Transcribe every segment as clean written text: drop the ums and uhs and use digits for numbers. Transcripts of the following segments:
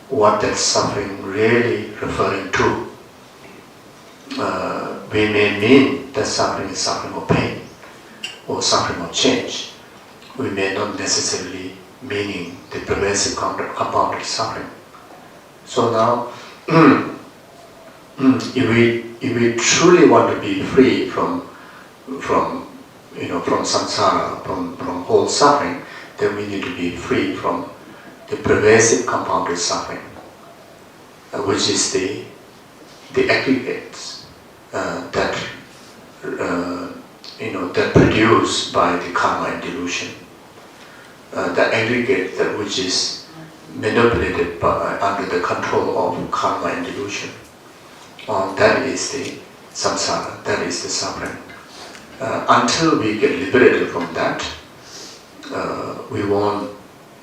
what that suffering really referring to. We may mean that suffering is suffering of pain or suffering of change. We may not necessarily meaning the pervasive compounded suffering. So now, if we truly want to be free from samsara, from whole suffering, then we need to be free from the pervasive compounded suffering, which is the aggregates that produced by the karma and delusion. The aggregate that which is manipulated under the control of karma and delusion. That is the samsara, that is the suffering. Until we get liberated from that, we won't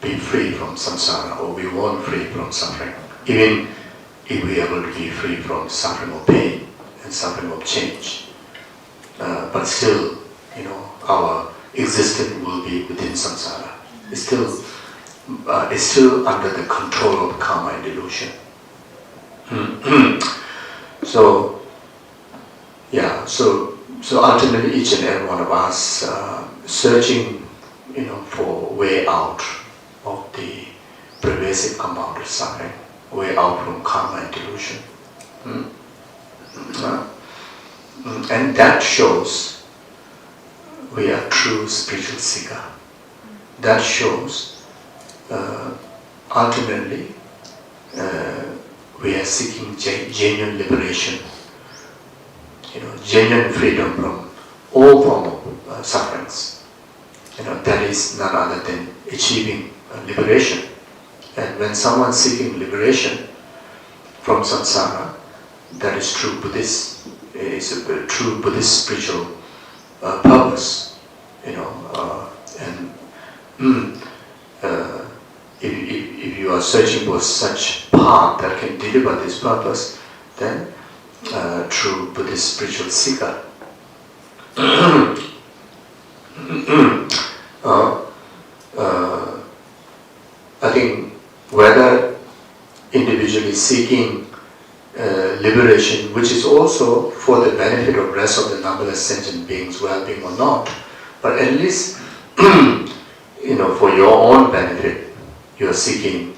be free from samsara, or we won't free from suffering. Even if we are able to be free from suffering of pain and suffering of change. But still, our existence will be within samsara. It's still under the control of karma and delusion. So ultimately each and every one of us searching, for way out of the pervasive compounded suffering, way out from karma and delusion. And that shows we are true spiritual seeker. That shows ultimately we are seeking genuine liberation, genuine freedom from all form of sufferings. That is none other than achieving liberation. And when someone is seeking liberation from samsara, that is true Buddhist. It's a true Buddhist spiritual purpose. If you are searching for such path that can deliver this purpose, then true Buddhist spiritual seeker. I think whether individually seeking liberation, which is also for the benefit of rest of the numberless sentient beings' well-being or not, but at least for your own benefit, you are seeking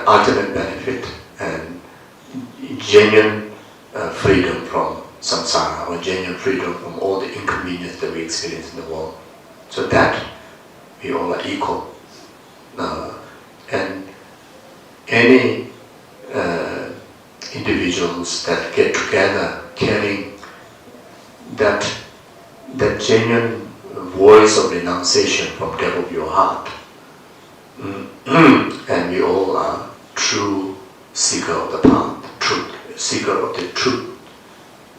ultimate benefit and genuine freedom from samsara, or genuine freedom from all the inconvenience that we experience in the world. So that we all are equal. And any individuals that get together carrying that genuine voice of renunciation from depth of your heart, and we all are true seeker of the path, truth, seeker of the truth,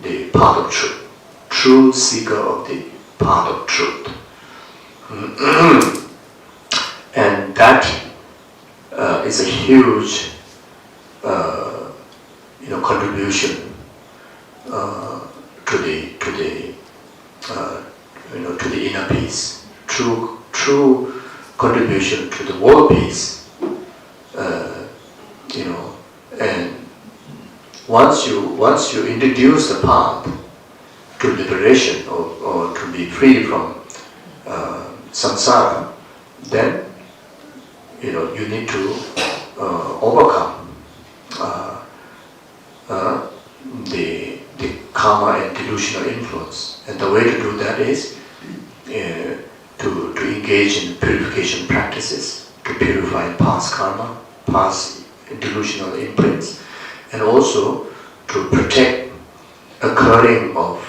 the path of truth, true seeker of the path of truth. And that is a huge contribution to the inner peace, true contribution to the world peace. And once you introduce the path to liberation or to be free from samsara, then you need to overcome the karma and delusional influence. And the way to do that is to engage in purification practices, to purify past karma, past delusional imprints, and also to protect occurring of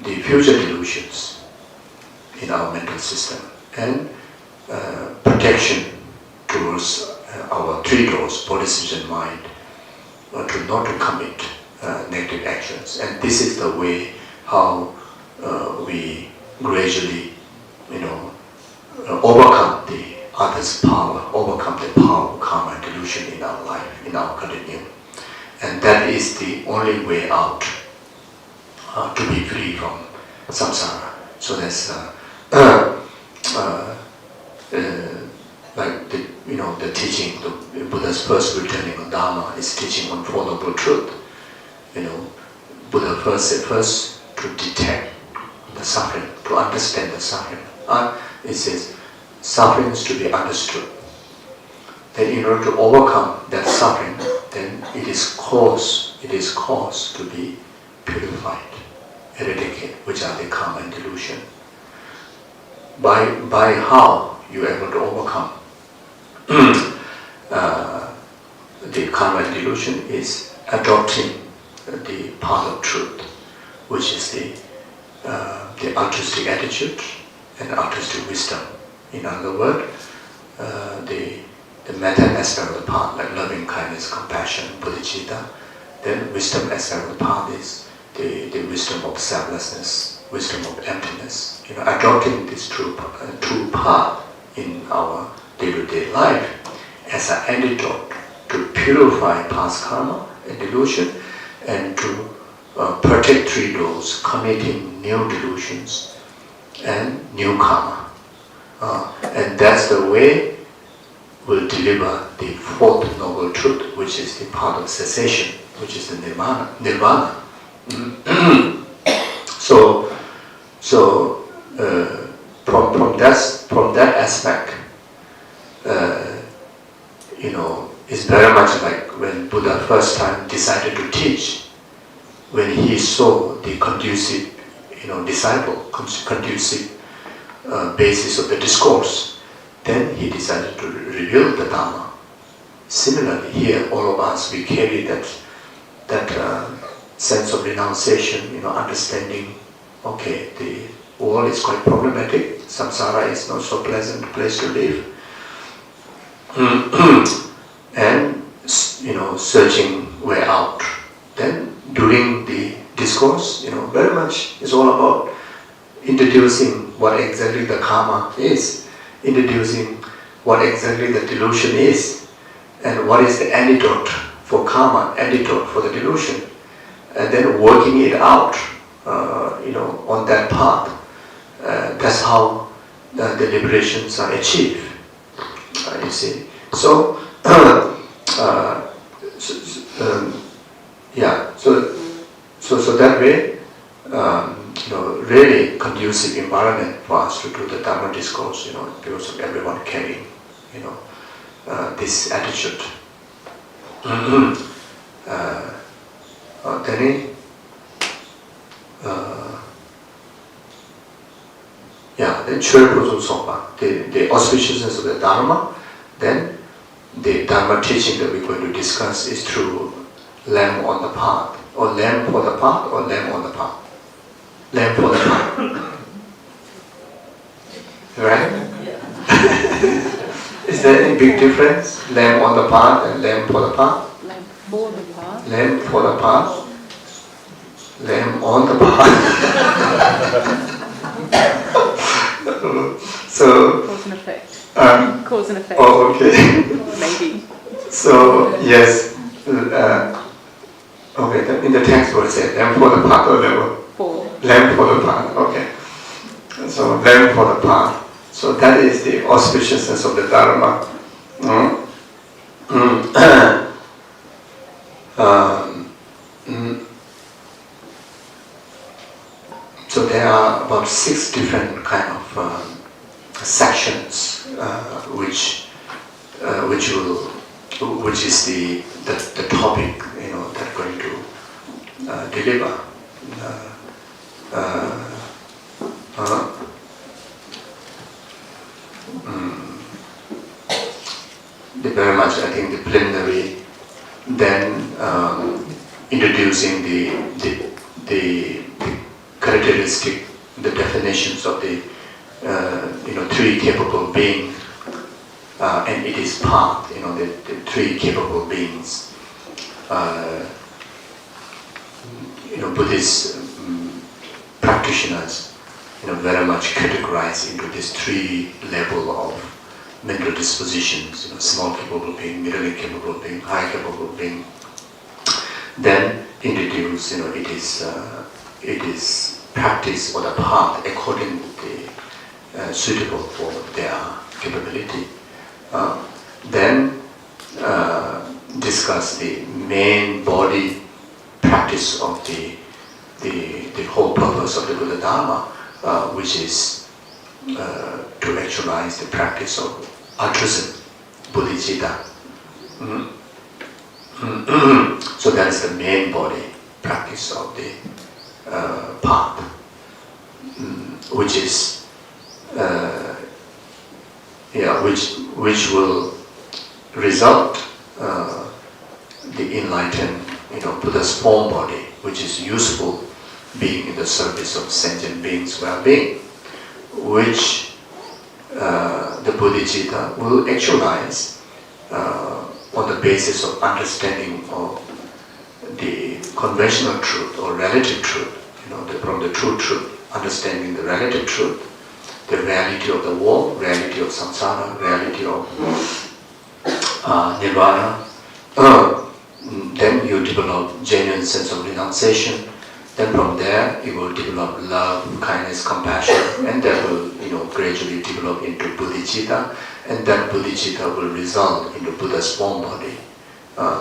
the future delusions in our mental system, and protection towards our three doors, body, speech, and mind, to not to commit negative actions. And this is the way how we gradually, overcome the other's power, overcome the power of karma and delusion in our life, in our continuum. And that is the only way out to be free from samsara. So that's like the teaching, the Buddha's first returning on Dharma is teaching on Four Noble Truth. Buddha first said to detect the suffering, to understand the suffering. It says suffering is to be understood. Then in order to overcome that suffering, then it is cause to be purified, eradicate, which are the karma and delusion. By how you are able to overcome the karma and delusion is adopting the path of truth, which is the altruistic attitude and altruistic wisdom. In other words, the metta aspect of the path, like loving kindness, compassion, bodhicitta. Then wisdom aspect of the path is the wisdom of selflessness, wisdom of emptiness. Adopting this true path in our day-to-day life as an antidote to purify past karma and delusion, and to protect those committing new delusions and new karma. And that's the way we'll deliver the fourth noble truth, which is the path of cessation, which is the nirvana. So from that aspect, it's very much like when Buddha first time decided to teach, when he saw the conducive, conducive basis of the discourse, then he decided to reveal the Dharma. Similarly, here all of us, we carry that sense of renunciation, understanding, okay, the world is quite problematic, samsara is not so pleasant place to live, and searching way out. Then during the discourse, very much is all about introducing what exactly the karma is, introducing what exactly the delusion is, and what is the antidote for karma, antidote for the delusion, and then working it out, on that path. That's how the liberations are achieved. You see. So, so that way, really conducive environment for us to do the Dharma discourse, because of everyone carrying, this attitude. Then Clear Realisation, the auspiciousness of the Dharma. Then the Dharma teaching that we're going to discuss is through lamb on the path, or lamb for the path, or lamb on the path. Lamb for the path. Right? Is there any big difference? Lamb on the path and lamb for the path? Lamb for the path. Lamb for the path. Lamb on the path. So Cause and effect. Cause and effect. Oh, okay. Maybe. So yes. Okay. In the text, what it says, lamb for the path or lamb? For. Lamb for the path. Okay. So lamb for the path. So that is the auspiciousness of the Dharma. So there are about 6 different kind of sections, which is the topic, that going to deliver. Very much, I think, the preliminary, then introducing the characteristic, the definitions of the 3 capable being, and it is path, the 3 capable beings. Buddhist practitioners, very much categorized into these 3 level of mental dispositions, small capable being, middle capable being, high capable being. Then introduce, it is practice or the path according to the suitable for their capability. discuss the main body practice of the whole purpose of the Buddha Dharma, which is to actualize the practice of altruism, bodhicitta. So that is the main body practice of the path, which is which will result the enlightened, Buddha's form body, which is useful, being in the service of sentient beings' well-being, which the bodhicitta will actualize on the basis of understanding of the conventional truth or relative truth, from the true truth, understanding the relative truth, the reality of the world, reality of samsara, reality of nirvana. Then you develop genuine sense of renunciation. Then from there you will develop love, kindness, compassion, and that will gradually develop into bodhicitta, and that bodhicitta will result into Buddha's form body.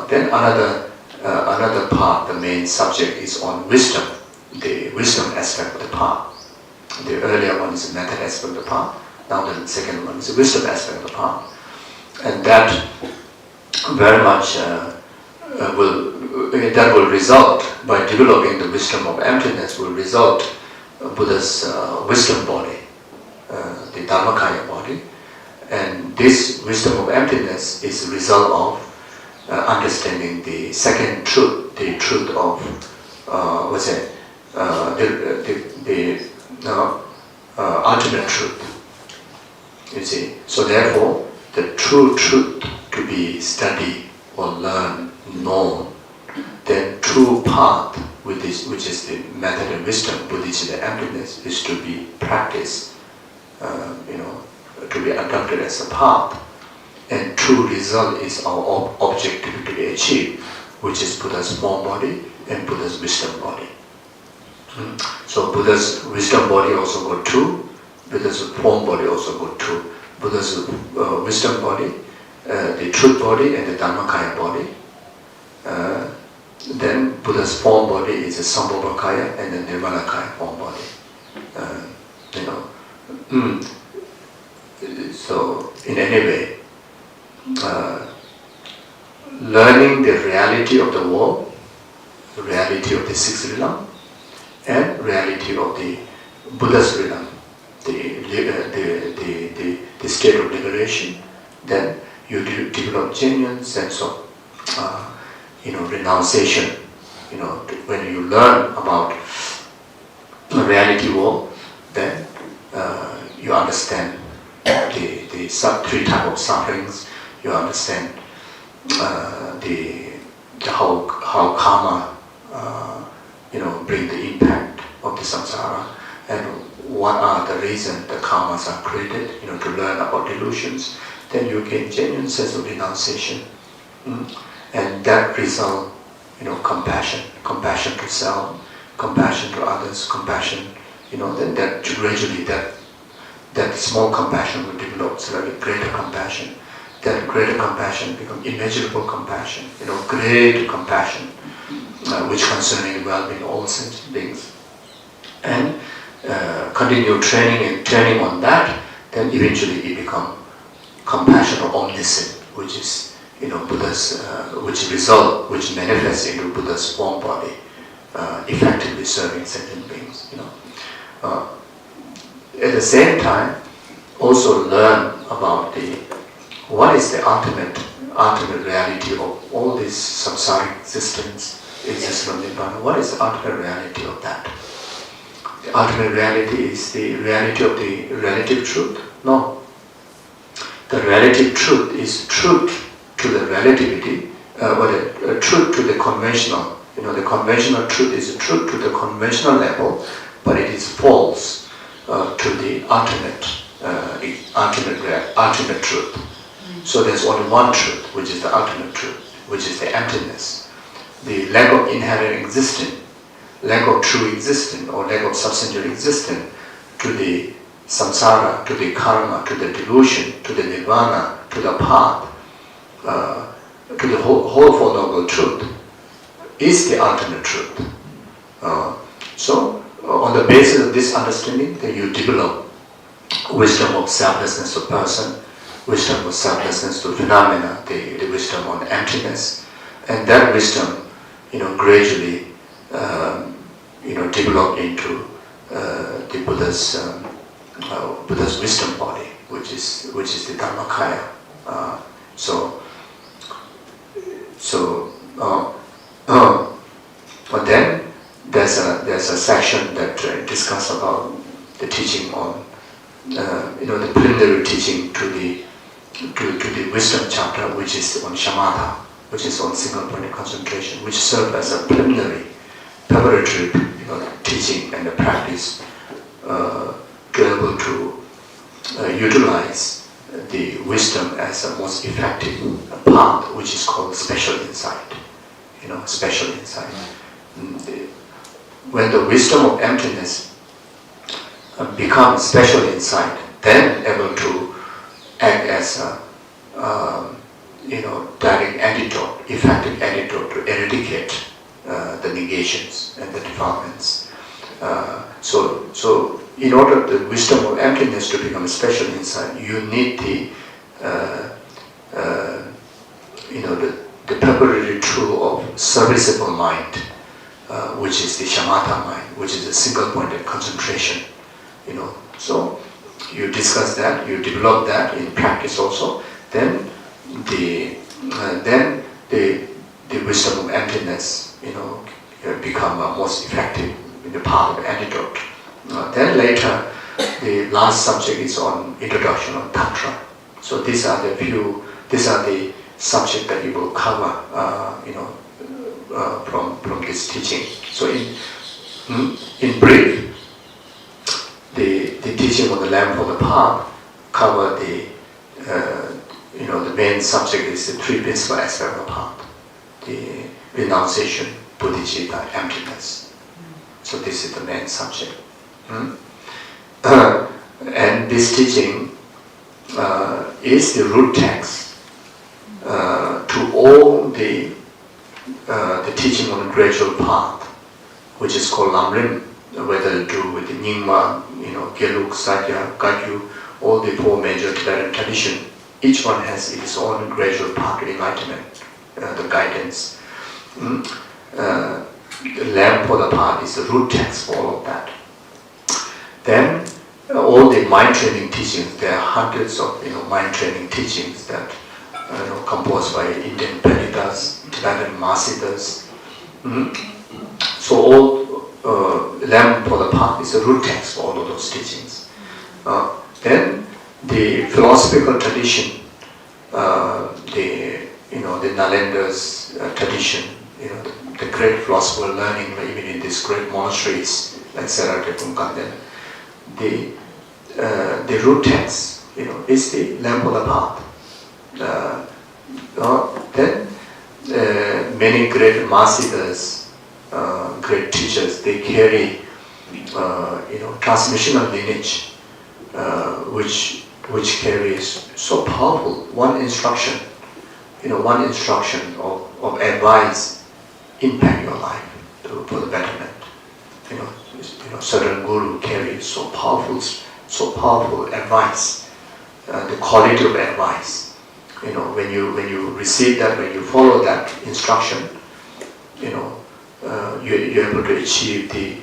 Then another part, the main subject, is on wisdom, the wisdom aspect of the path. The earlier one is the method aspect of the path. Now the second one is the wisdom aspect of the path, and that very much will result, by developing the wisdom of emptiness, will result Buddha's wisdom body, the Dharmakaya body, and this wisdom of emptiness is the result of understanding the second truth, the truth of ultimate truth. You see, so therefore, the true truth to be studied or learned, known, then true path, which is the method and wisdom, bodhicitta, emptiness, is to be practiced, to be adopted as a path, and true result is our objective to be achieved, which is Buddha's form body and Buddha's wisdom body. So Buddha's wisdom body also got two, Buddha's form body also got two. Buddha's wisdom body, the truth body, and the Dharmakaya body. Then Buddha's form body is the Sambhogakaya and the Nirmanakaya form body. So in any way, learning the reality of the world, the reality of the sixth realm, and reality of the Buddha's realm, the state of liberation, then you develop genuine sense of renunciation. When you learn about the reality world, then you understand the three types of sufferings. You understand how karma bring the impact of the samsara, and what are the reasons the karmas are created. To learn about delusions, then you gain genuine sense of renunciation, and that result, compassion to self, compassion to others, compassion. Then that gradually that small compassion will develop slightly greater compassion. That greater compassion becomes immeasurable compassion. Great compassion, which concerning the well-being of all sentient beings, and continue training and training on that. Then eventually it becomes compassion of omniscient, which is Buddha's, which manifests into Buddha's form body, effectively serving sentient beings. At the same time, also learn about what is the ultimate reality of all this samsaric existence from Nibbana. What is the ultimate reality of that? The ultimate reality is the reality of the relative truth? No. The relative truth is truth to the relativity, truth to the conventional. The conventional truth is truth to the conventional level, but it is false to the ultimate truth. So there's only one truth, which is the ultimate truth, which is the emptiness. The lack of inherent existence, lack of true existence, or lack of substantial existence to the samsara, to the karma, to the delusion, to the nirvana, to the path, to the whole Four Noble Truth is the ultimate truth. So, on the basis of this understanding, then you develop wisdom of selflessness to person, wisdom of selflessness to phenomena, the wisdom on emptiness, and that wisdom, gradually, develop into the Buddha's wisdom body, which is the Dhammakaya. But then there's a section that discusses about the teaching on the preliminary teaching to the wisdom chapter, which is on shamatha, which is on single point of concentration, which serves as a preparatory teaching and the practice to be able to utilize the wisdom as a most effective path, which is called special insight. Special insight. When the wisdom of emptiness becomes special insight, then able to act as a direct antidote, effective antidote to eradicate the negations and the defilements. So in order the wisdom of emptiness to become a special insight, you need the preparatory tool of serviceable mind, which is the shamatha mind, which is a single pointed concentration. So you discuss that, you develop that in practice also. Then the wisdom of emptiness, become most effective in the path of antidote. Then later, the last subject is on introduction on tantra. So these are the subject that you will cover, from this teaching. So in brief, the teaching on the lamp of the path cover the main subject is the three principal aspects of the path: the renunciation, bodhicitta, emptiness. So this is the main subject. And this teaching is the root text to all the teaching on the gradual path, which is called lamrim, whether to do with the Nyingma, Gelugpa, Satya, Gadyu, all the four major Tibetan traditions. Each one has its own gradual path to enlightenment, the guidance. The lamp for the path is the root text for all of that. Then all the mind training teachings, there are hundreds of mind training teachings that composed by Indian Panditas, Tibetan Masitas. So all lamp for the path is the root text for all of those teachings. Then the philosophical tradition, the Nalenda's tradition, the great philosopher learning even in these great monasteries like Tibet, the root text, is the lamp of the path. Then many great masitas, great teachers, they carry transmissional lineage, which carries so powerful one instruction of advice impact your life for the betterment. Certain guru carries so powerful advice, the quality of advice. When you receive that, when you follow that instruction, you're able to achieve the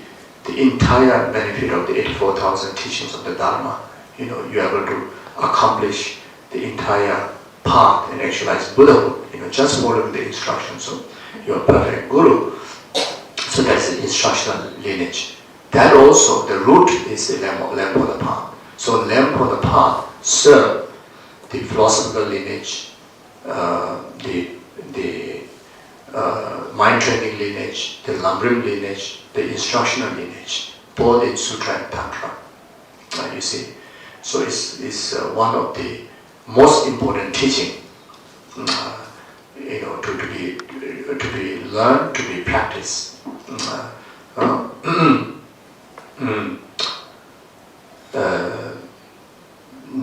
entire benefit of the 84,000 teachings of the Dharma. You're able to accomplish the entire path and actualize Buddhahood. Just following the instructions. So you're a perfect guru. So that's the instructional lineage. That also, the root is the lamp of the path. So lamp of the path serve the philosophical lineage, the mind training lineage, the lamrim lineage, the instructional lineage, both in sutra and tantra. You see, so it's one of the most important teaching, to be learned, to be practiced.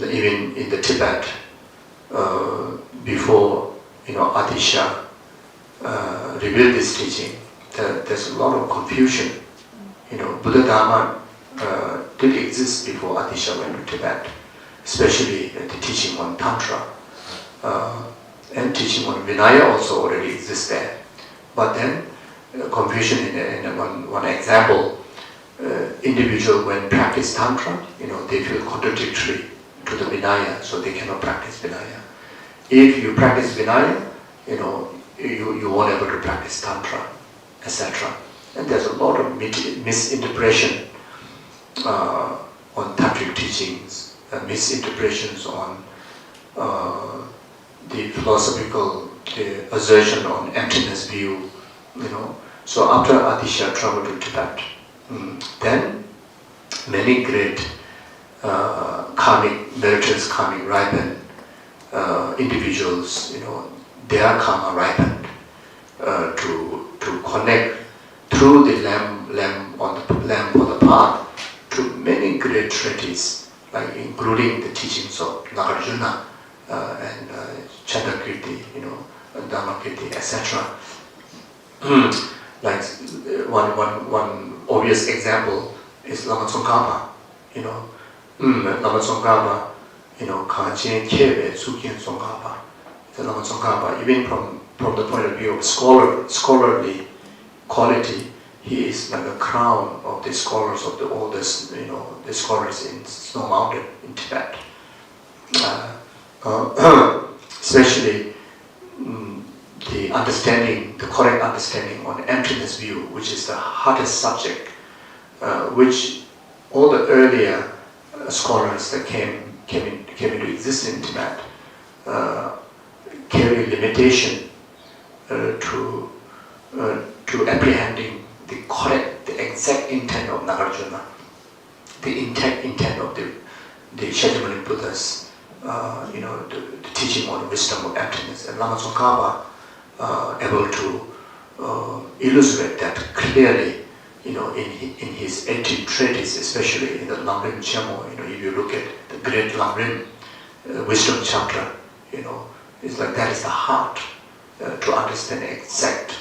Even in the Tibet, before Atisha revealed this teaching, there's a lot of confusion. Buddha Dharma did exist before Atisha went to Tibet, especially the teaching on Tantra. And teaching on Vinaya also already exists there. But then, confusion in one example, individual when practice Tantra, they feel contradictory to the Vinaya, so they cannot practice Vinaya. If you practice Vinaya, you won't able to practice Tantra, etc. And there's a lot of misinterpretation on Tantric teachings, misinterpretations on the philosophical assertion on emptiness view, So after Atisha traveled to Tibet, then many great meritorious karmic ripened individuals, their karma ripened to connect through the lamp on the path to many great treatises, like including the teachings of Nagarjuna and Chandrakirti, Dhammakirti, etc. Like one obvious example is Lama Tsongkhapa. Lama Tsongkhapa, Kachin Kyewe Tsukyen Tsongkhapa. The Lama Tsongkhapa, even from the point of view of scholarly quality, he is like a crown of the scholars of the oldest, the scholars in Snow Mountain in Tibet. Especially the correct understanding on emptiness view, which is the hardest subject, which all the earlier scholars that came into existence in Tibet carry limitation to apprehending the exact intent of Nagarjuna, the intent of the Shakyamuni Buddhas, the teaching on the wisdom of emptiness. And Lama Tsongkhapa able to illustrate that clearly, in his 18 treatises, especially in the Lamrim Chamo. If you look at the great Lamrim wisdom chapter, it's like that is the heart to understand exact,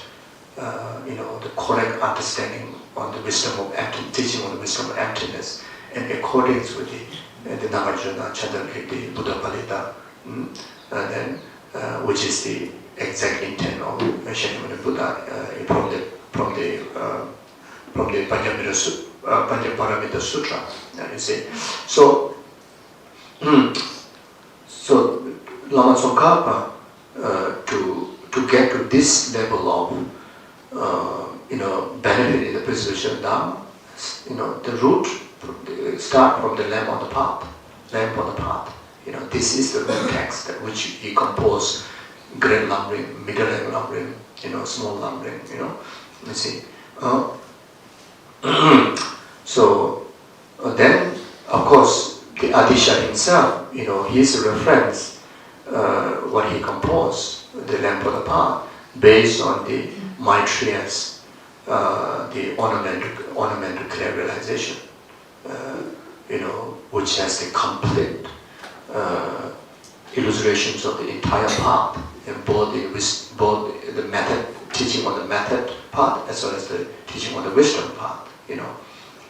the correct understanding on the wisdom of emptiness, teaching on the wisdom of emptiness, in accordance with the Nagarjuna, Chandrakirti, Buddha Palita, which is the exact intent of Shakyamuni Buddha from the Panchaparamita Sutra. You see, so Lama Tsongkhapa to get to this level of benefit in the preservation of Dharma, the root start from the lamp on the path. Lamp on the path. This is the root text that which he composed. Great lamrim, middle lamrim, small lamrim. You see. So then, of course, the Atisha himself, his reference, what he composed, the lamp on the path, based on the Maitreya's, the ornament to Clear Realization, which has the complete illustrations of the entire path, and both the method, teaching on the method part, as well as the teaching on the wisdom part,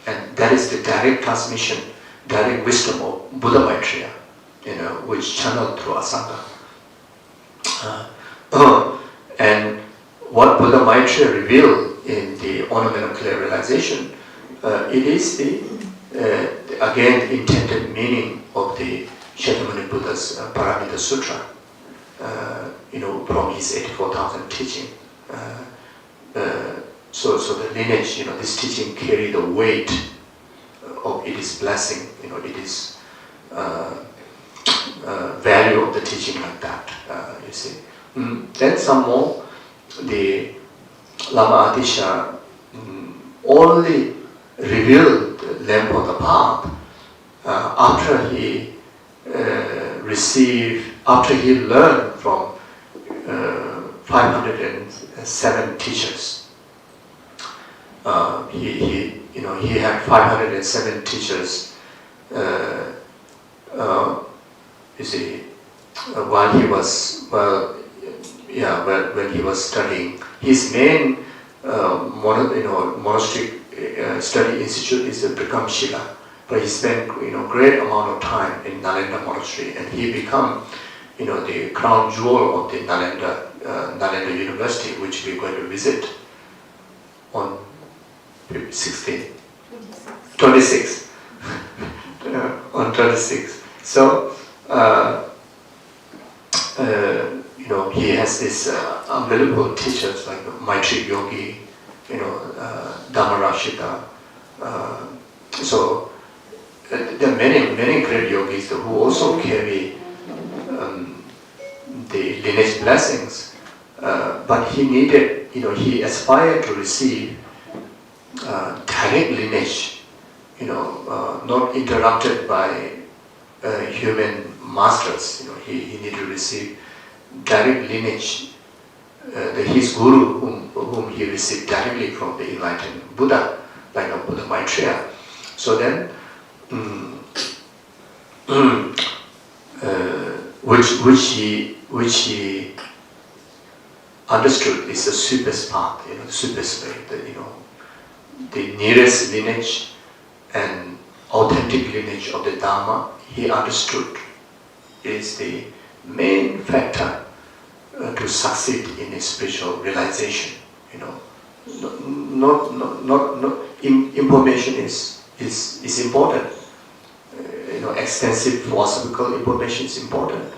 and that is the direct transmission, direct wisdom of Buddha Maitreya, which channeled through Asanga. And what Buddha Maitreya revealed in the Ornament of Clear Realization, it is the again intended meaning of the Shakyamuni Buddha's Paramita Sutra, from his 84,000 teaching. So the lineage, this teaching carry the weight of its blessing, its value of the teaching like that, you see. Then some more, the Lama Atisha only revealed the lamp of the path after he after he learned from 507 teachers. He had 507 teachers. You see, while he was when he was studying, his main monastic study institute is the Brikamshila, but he spent great amount of time in Nalanda monastery, and he become the crown jewel of the Nalanda University, which we're going to visit on 26 on 26. So he has this unbelievable teachers like Maitreya yogi, Dhammarashita. So there are many great yogis who also carry the lineage blessings, but he needed, he aspired to receive direct lineage, not interrupted by human masters. He needed to receive direct lineage, his guru whom he received directly from the enlightened Buddha, like Buddha Maitreya. So then, which he understood is the sweetest path, the sweetest way, the nearest lineage and authentic lineage of the Dharma. He understood is the main factor to succeed in a spiritual realization. Information is important. Extensive philosophical information is important.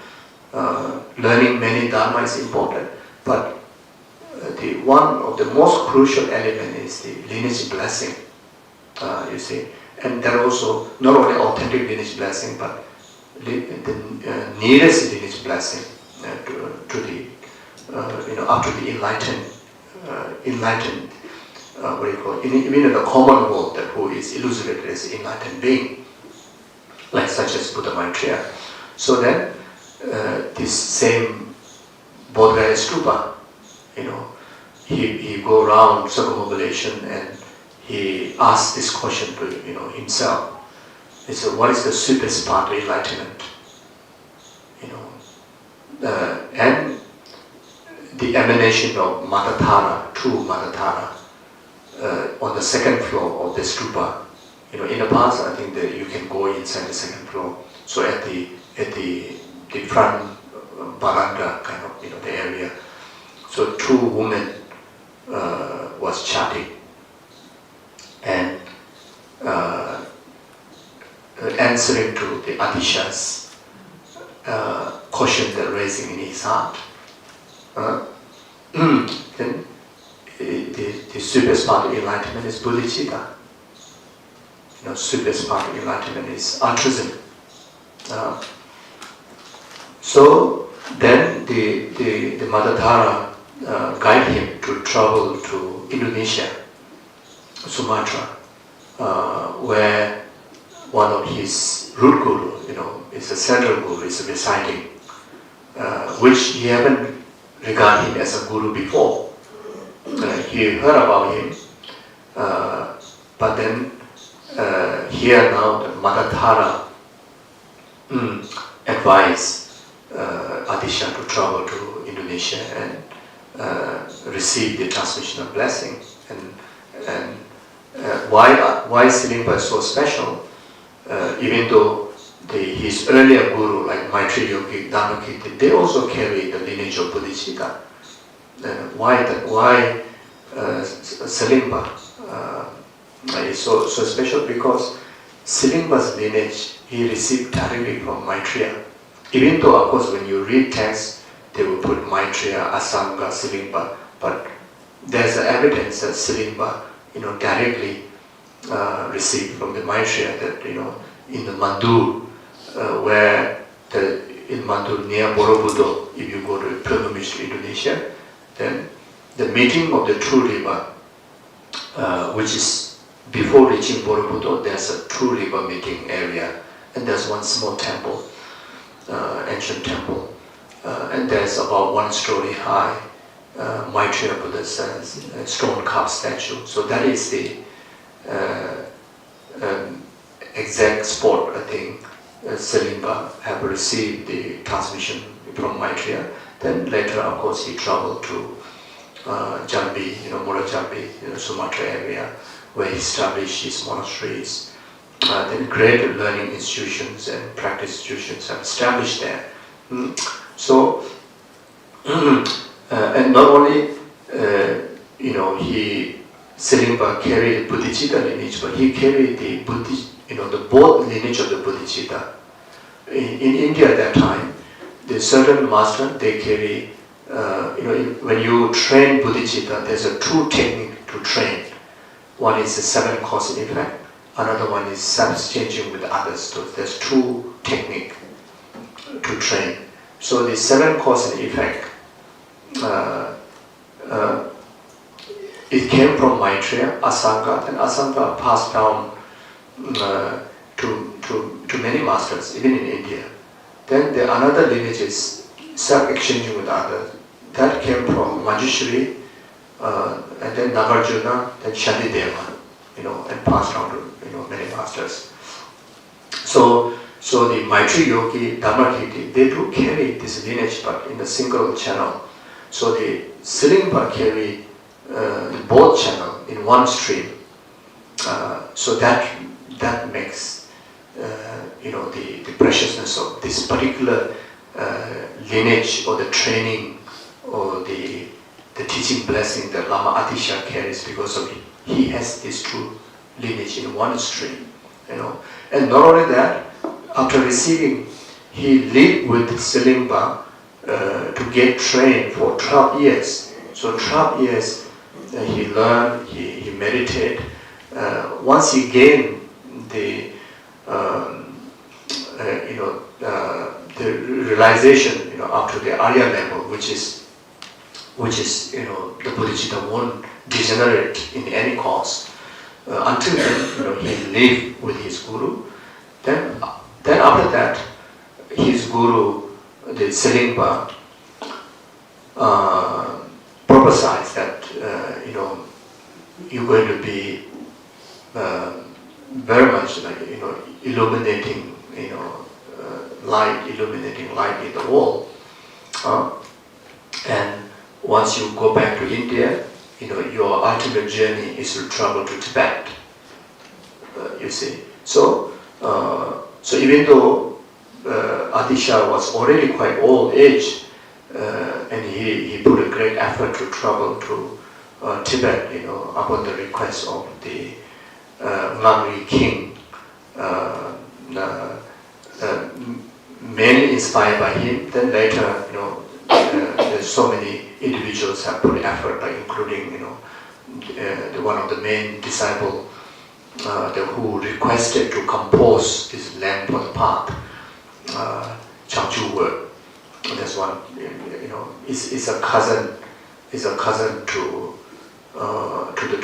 Learning many dharma is important, but the one of the most crucial element is the lineage blessing. You see, and there also not only authentic lineage blessing, but the nearest lineage blessing to the up to the enlightened, what do you call it? Even in the common world, that who is elucidated as enlightened being, like such as Buddha Maitreya. So then, this same Bodhgaya Stupa, he go around circumambulation and he asks this question to himself. He said, what is the sweetest path to enlightenment? And the emanation of Matatara, true Matatara, on the second floor of the stupa. In the past, I think that you can go inside the second floor. So at the front veranda kind of the area. So two women was chatting and answering to the Atisha's question that raising in his heart. Then the sweetest part of enlightenment is bodhicitta. Sweetest part of enlightenment is altruism. So then the Matatara guide him to travel to Indonesia, Sumatra, where one of his root guru, is a central guru, is residing, which he haven't regarded him as a guru before. He heard about him, but then here now the Matatara advised Atisha to travel to Indonesia and receive the transmission of blessing. And why Gelugpa is so special? Even though his earlier guru like Maitreya yogi, Dhammakirti, they also carry the lineage of bodhicitta. Why Gelugpa is so special? Because Gelugpa's lineage he received directly from Maitreya. Even though, of course, when you read text, they will put Maitreya, Asanga, Gelugpa, but there's evidence that Gelugpa, directly received from the Maitreya. That in the Mandur, where in Mandur near Borobudur, if you go to pilgrimage to Indonesia, then the meeting of the true river, which is before reaching Borobudur, there's a true river meeting area, and there's one small temple, ancient temple, and there's about 1 story high Maitreya Buddha's stone carved statue. So that is the exact spot I think Gelugpa have received the transmission from Maitreya. Then later, of course, he traveled to Jambi, Muara Jambi, Sumatra area, where he established his monasteries. Then great learning institutions and practice institutions are established there. So, and not only, he Silingpa carried Bodhicitta lineage, but he carried the the both lineage of the Bodhicitta. In India at that time, the certain master they carry. When you train Bodhicitta, there's a two technique to train. One is the seven cause and effect. Another one is self-changing with others. So there's two technique to train. So the seven cause and effect, it came from Maitreya, Asanga, and Asanga passed down to many masters, even in India. Then the another lineage is self-exchanging with others. That came from Manjushri, and then Nagarjuna, then Shantideva, and passed down to many masters. So the Maitreya yogi, Dharmakirti, they do carry this lineage, but in a single channel. So the Silingpa carry both channel in one stream. So that makes the preciousness of this particular lineage or the training or the teaching blessing that Lama Atisha carries, because of he has this true lineage in one stream, And not only that, after receiving, he lived with Silingpa to get trained for 12 years. So 12 years he learned, he meditated. Once he gained the realization, up to the Arya level, which is the Bodhicitta won't degenerate in any cause. Until then, he lived with his guru. Then after that, his guru, the Silingpa, prophesied that you're going to be very much illuminating, illuminating light in the world. And once you go back to India, your ultimate journey is to travel to Tibet. You see. So even though Atisha was already quite old age, and he put a great effort to travel to Tibet, upon the request of the Lamrim king, mainly inspired by him. Then later, there's so many individuals have put effort, like including, one of the main disciple, who requested to compose this lamp for the path, Changchu. That's one, is a cousin to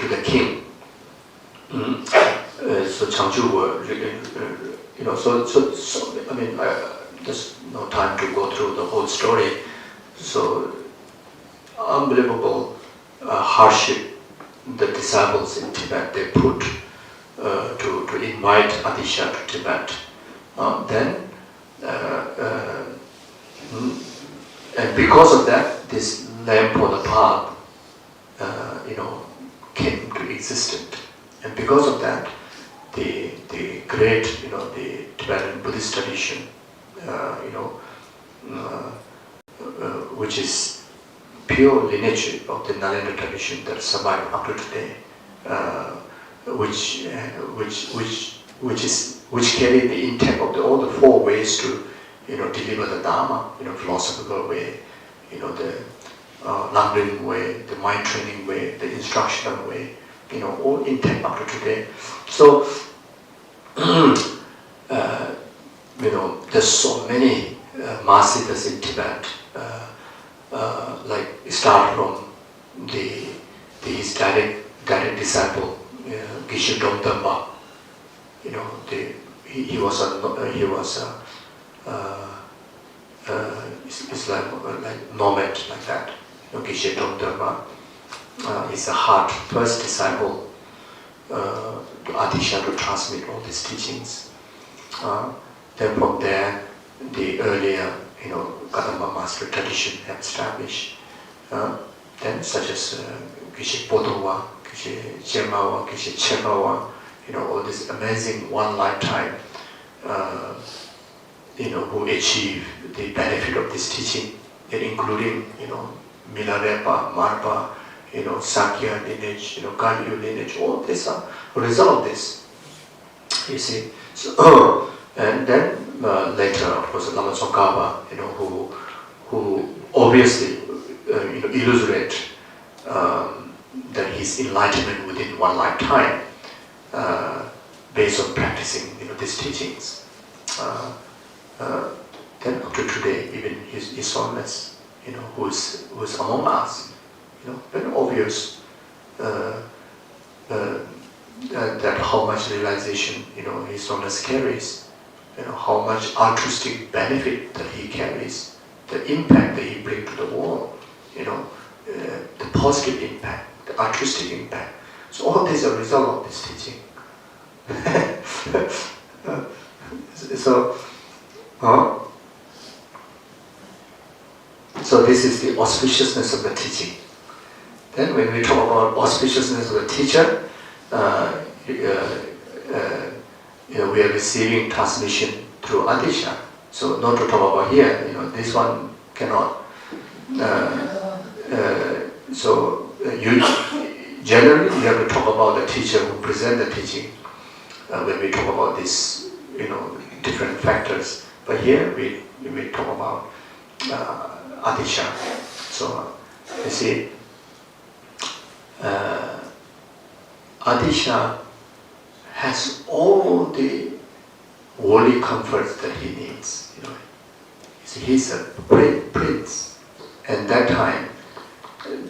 the king. So Changchu, so I mean, there's no time to go through the whole story. So unbelievable hardship the disciples in Tibet they put to invite Atisha to Tibet. And because of that, this lamp for the path, came to existence. And because of that, the great, the Tibetan Buddhist tradition, which is pure lineage of the Nalanda tradition that survived up to today, which carry the intent of all the four ways to, deliver the Dharma, philosophical way, the lamrim way, the mind training way, the instructional way, all intact up to today. So, there's so many masters in Tibet, like start from his direct disciple, Geshe Tenzin Zopa. He was it's like nomad like that. Geshe Tenzin Zopa is the heart first disciple to Atisha to transmit all these teachings. Then from there, the earlier Kadampa master tradition have established. Then such as Geshe Potowa, Geshe Jemawa, Geshe Chebawa, all this amazing one lifetime, who achieve the benefit of this teaching, including, Milarepa, Marpa, Sakya lineage, Ganyu lineage, all this are a result of this. You see, so and then later, of course, Lama Tsongkhapa, who obviously, illustrate that his enlightenment within one lifetime, based on practicing, these teachings. Then up to today, even his holiness, who's among us, very obvious that how much realization, his holiness carries, how much altruistic benefit that he carries, the impact that he brings to the world, the positive impact, the altruistic impact. So all these are a result of this teaching. So this is the auspiciousness of the teaching. Then when we talk about auspiciousness of the teacher, we are receiving transmission through Atisha. So not to talk about here, this one cannot. Generally you have to talk about the teacher who present the teaching when we talk about this, different factors. But here we talk about Atisha. So you see, Atisha has all the worldly comforts that he needs. See, he's a great prince, and that time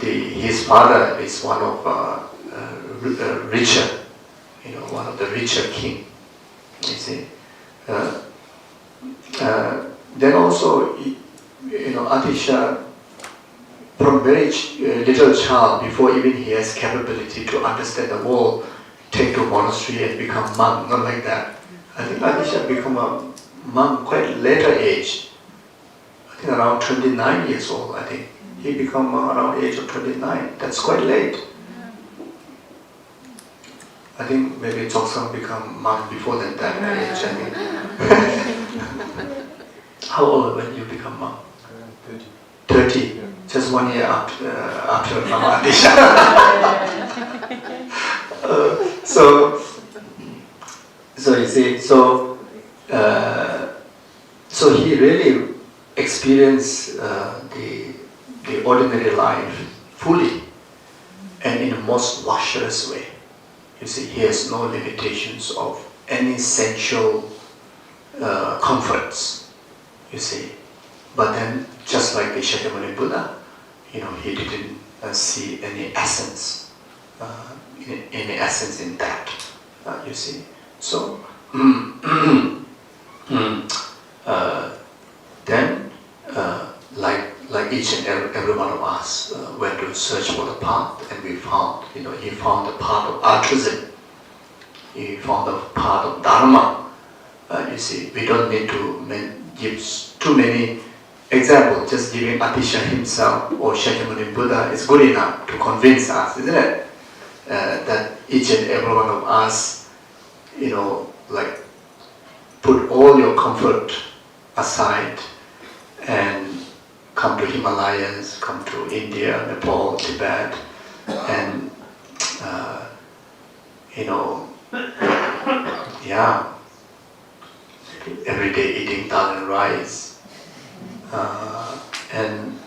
his father is one of richer, one of the richer king. You see, then also, Atisha, from very little child, before even he has capability to understand the world, take to a monastery and become monk, not like that. I think Atisha become a monk quite later age. I think around 29 years old, I think. He become around age of 29. That's quite late. I think maybe Choksam become monk before that age, I think. How old when you become monk? 30. 30. Yeah. Just 1 year after Lama Atisha. So you see, so he really experienced the ordinary life fully and in the most luxurious way. You see, he has no limitations of any sensual comforts. You see, but then just like the Shakyamuni Buddha, he didn't see any essence, in that. You see, so then like each and every one of us went to search for the path, and we found, he found the path of altruism. He found the path of Dharma. You see, we don't need to give too many examples. Just giving Atisha himself or Shakyamuni Buddha is good enough to convince us, isn't it? That each and every one of us, like put all your comfort aside and come to Himalayas, come to India, Nepal, Tibet, and every day eating dal and rice, and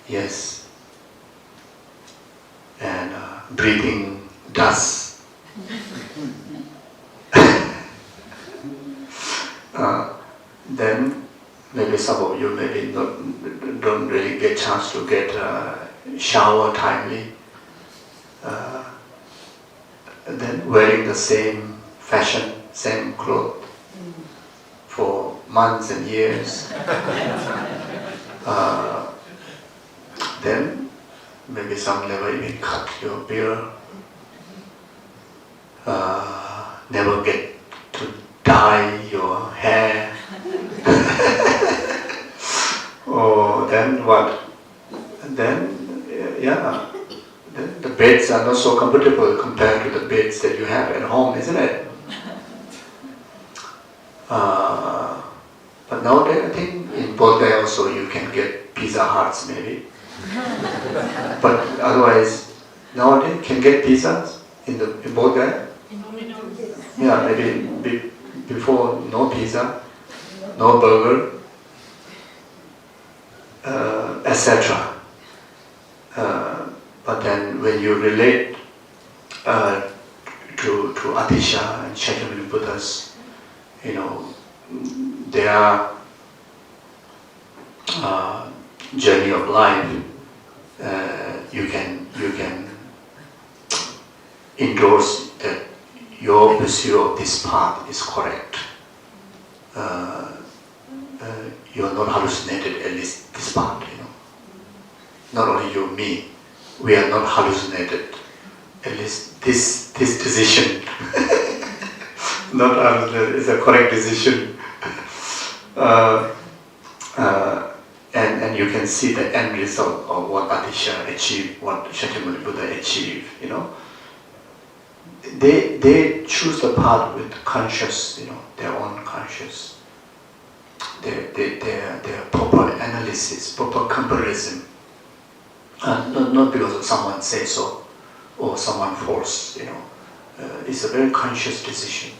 yes, and breathing dust. Then maybe some of you maybe don't really get chance to get shower timely. Then wearing the same fashion, same clothes for months and years. Then maybe some never even cut your beard. Never get to dye your hair. then what? And then, then the beds are not so comfortable compared to the beds that you have at home, isn't it? But nowadays, I think in Bodh also you can get Pizza Huts maybe. But otherwise, nowadays you can get pizzas in Bodh Gaya. Yeah, maybe before no pizza, no burger, etc. But then when you relate to Atisha and Shakyamuni Buddhas, their journey of life, you can endorse that your pursuit of this path is correct. You are not hallucinated, at least this part, Not only you, me, we are not hallucinated. At least this decision, not hallucinated, is a correct decision. And you can see the end result of what Atisha achieved, what Shakyamuni Buddha achieved, They choose the path with conscious, their own conscious. Their proper analysis, proper comparison. Not because of someone say so, or someone force, It's a very conscious decision,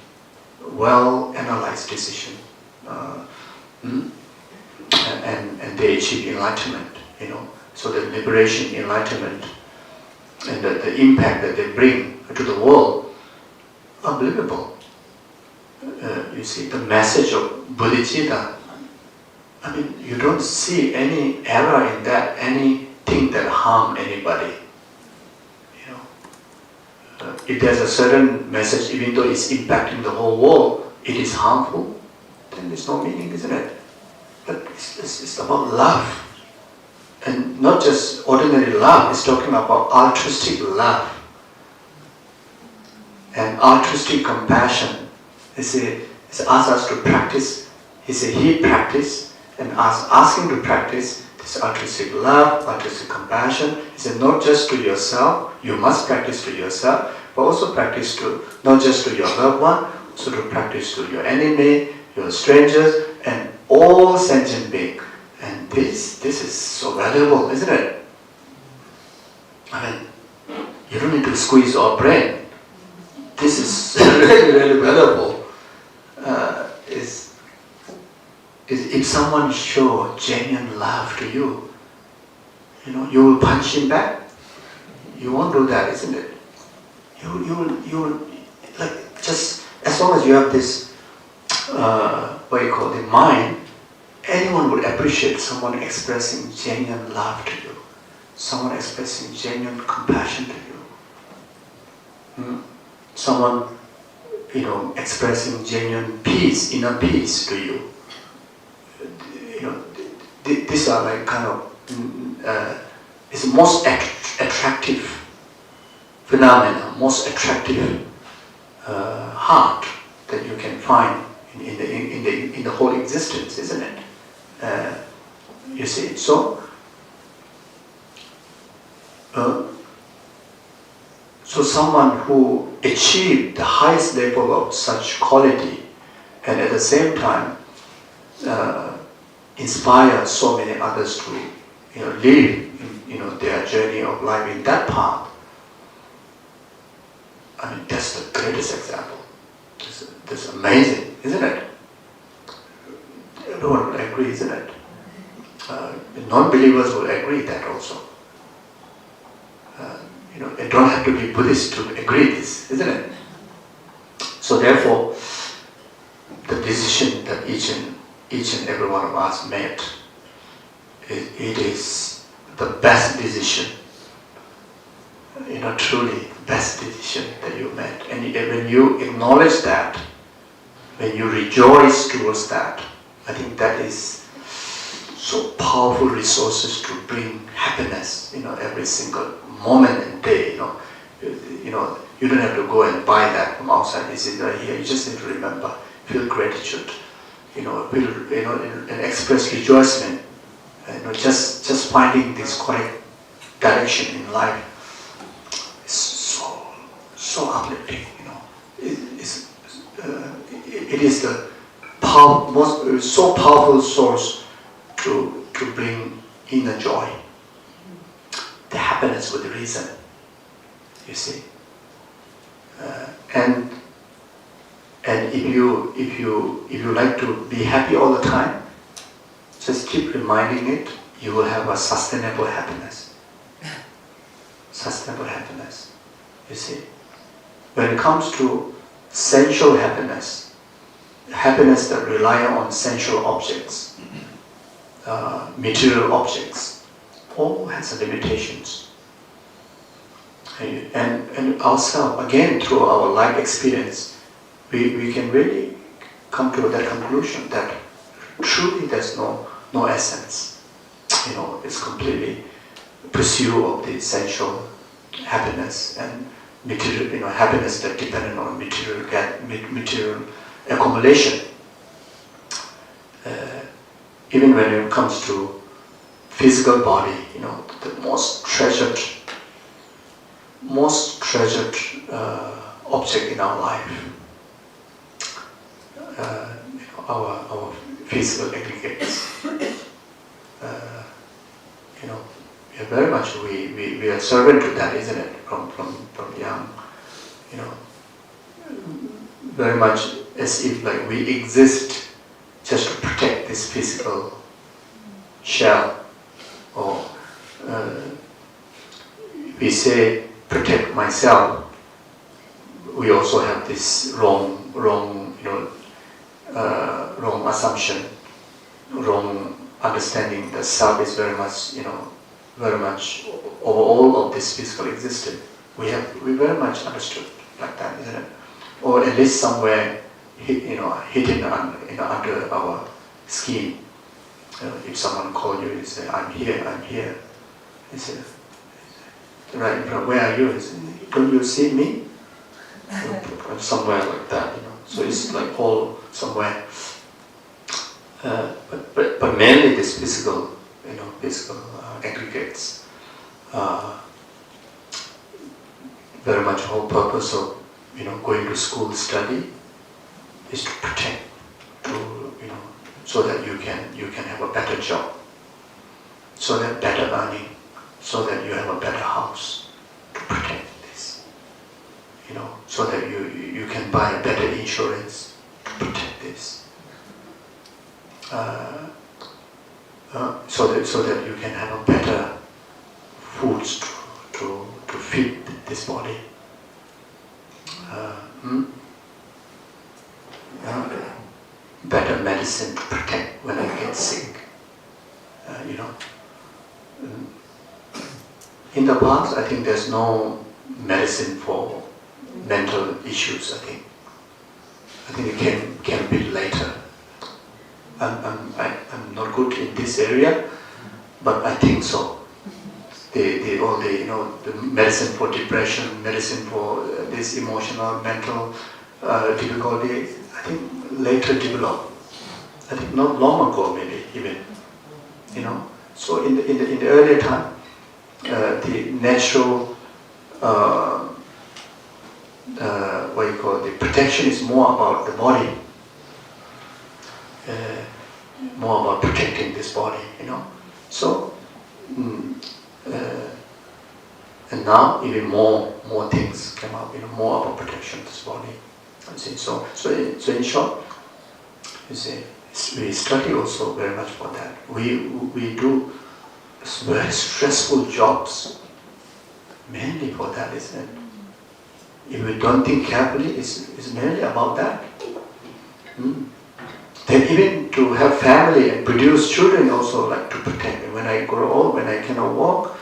well analyzed decision. And they achieve enlightenment, So the liberation, enlightenment, and the impact that they bring to the world, unbelievable. You see, the message of Bodhicitta, you don't see any error in that, anything that harm anybody. If there's a certain message, even though it's impacting the whole world, it is harmful, then there's no meaning, isn't it? But it's about love. And not just ordinary love, it's talking about altruistic love. And altruistic compassion. It's asked us to practice. He practiced, and ask him to practice this altruistic love, altruistic compassion. He said, not just to yourself, you must practice to yourself, but also practice to, not just to your loved one, also to practice to your enemy, your strangers, and all sentient beings. And this is so valuable, isn't it? You don't need to squeeze our brain. This is really, really valuable. If someone show genuine love to you, you will punch him back. You won't do that, isn't it? You will just as long as you have this the mind, anyone would appreciate someone expressing genuine love to you, someone expressing genuine compassion to you, someone expressing genuine peace, inner peace to you. These are like kind of it's the most attractive phenomena, most attractive heart that you can find in the whole existence, isn't it? You see, so someone who achieved the highest level of such quality, and at the same time inspire so many others to live their journey of life in that path. That's the greatest example. That's amazing, isn't it? Everyone will agree, isn't it? Non-believers will agree that also. It don't have to be Buddhist to agree this, isn't it? So therefore, the decision that each and every one of us made, it is the best decision. Truly best decision that you made. And when you acknowledge that, when you rejoice towards that, I think that is so powerful resources to bring happiness, every single moment and day, you don't have to go and buy that from outside. It's right here. You just need to remember, feel gratitude, and express rejoicement just finding this correct direction in life is so uplifting. It is the so powerful source to bring inner joy, the happiness with reason. You see, and if you like to be happy all the time, just keep reminding it. You will have a sustainable happiness. Sustainable happiness. You see, when it comes to sensual happiness, happiness that rely on sensual objects, material objects, all has limitations. And ourselves, again, through our life experience, we can really come to that conclusion that truly there's no essence. It's completely pursuit of the essential happiness and material, happiness that dependent on material accumulation. Even when it comes to physical body, the most treasured object in our life, our physical aggregates. We are very much we are servant to that, isn't it? From young, very much as if like we exist just to protect this physical shell, or we say protect myself. We also have this wrong assumption, wrong understanding that self is very much over all of this physical existence. We very much understood like that, isn't it? Or at least somewhere hidden under our skin. If someone call you and say, I'm here. You say, right in front, where are you? Say, don't you see me? Somewhere like that, So it's like all somewhere. But mainly this physical aggregates. Very much whole purpose of going to school study is to protect, so that you can have a better job, so that better earning, so that you have a better house, to protect this, so that you can buy a better insurance to protect this, so that you can have a better foods to feed this body. Better medicine to protect when I get sick. In the past, I think there's no medicine for mental issues. I think it came a bit later. I'm not good in this area, but I think so. The medicine for depression, medicine for this emotional, mental difficulty, I think later developed. I think not long ago, maybe even. So in the earlier time, the natural the protection is more about the body, more about protecting this body. So. And now even more things come up, more about protection of this body. So in short, you see, we study also very much for that. We do very stressful jobs mainly for that, isn't it? If we don't think carefully, it's mainly about that. Then even to have family and produce children also like to protect me. When I grow old, when I cannot walk,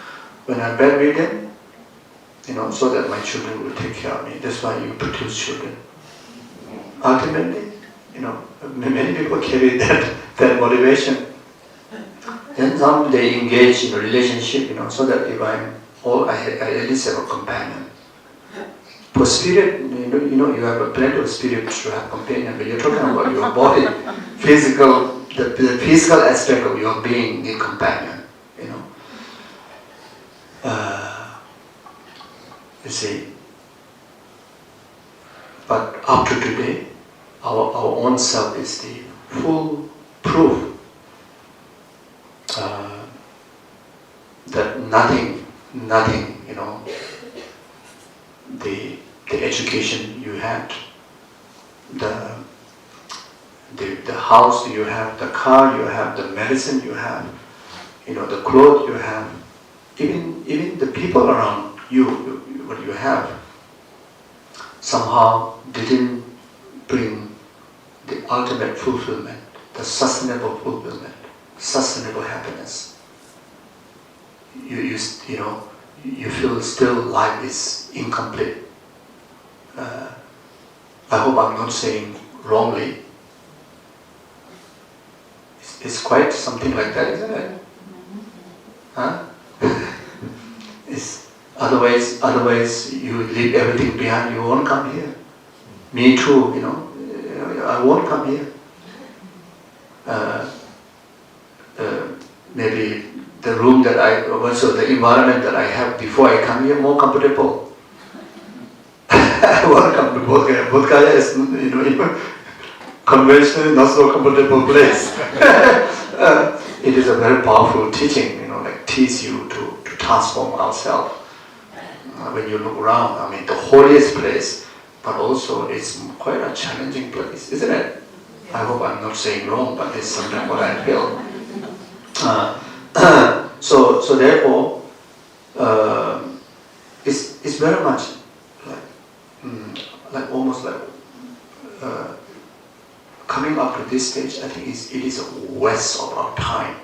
when I'm bedridden, so that my children will take care of me. That's why you produce children. Ultimately, many people carry that motivation. Then some they engage in a relationship, so that if I'm old, I at least have a companion. For spirit, you have a plenty of spirit to have companion, but you're talking about your body, physical the physical aspect of your being need companion, you know. You see. But up to today, our own self is the full proof that nothing, you know, the education you had, the house you have, the car you have, the medicine you have, you know, the clothes you have, even the people around you, what you have, somehow didn't bring the ultimate fulfillment, the sustainable fulfillment, sustainable happiness. You know, you feel still life is incomplete. I hope I'm not saying wrongly. It's quite something like that, isn't it? Huh? Otherwise you leave everything behind, you won't come here. Me too, you know, I won't come here. Maybe the room that also the environment that I have before I come here, more comfortable. I won't come to Bodh Gaya is, you know, conventionally not so comfortable place. It is a very powerful teaching, you know, like teach you to transform ourselves. When you look around, I mean, the holiest place, but also it's quite a challenging place, isn't it? I hope I'm not saying wrong, but it's something what I feel. So therefore, it's very much like almost like coming up to this stage. I think it is a waste of our time.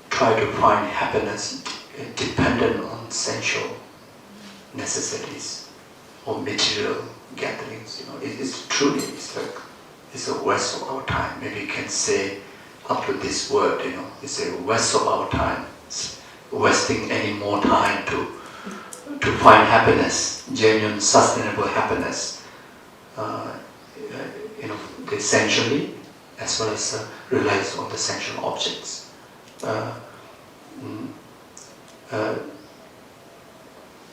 Try to find happiness dependent on sensual necessities or material gatherings. You know, it's truly it's a waste of our time. Maybe you can say up to this word. You know, it's a waste of our time. It's wasting any more time to find happiness, genuine, sustainable happiness. You know, essentially, as well as relies on the sensual objects.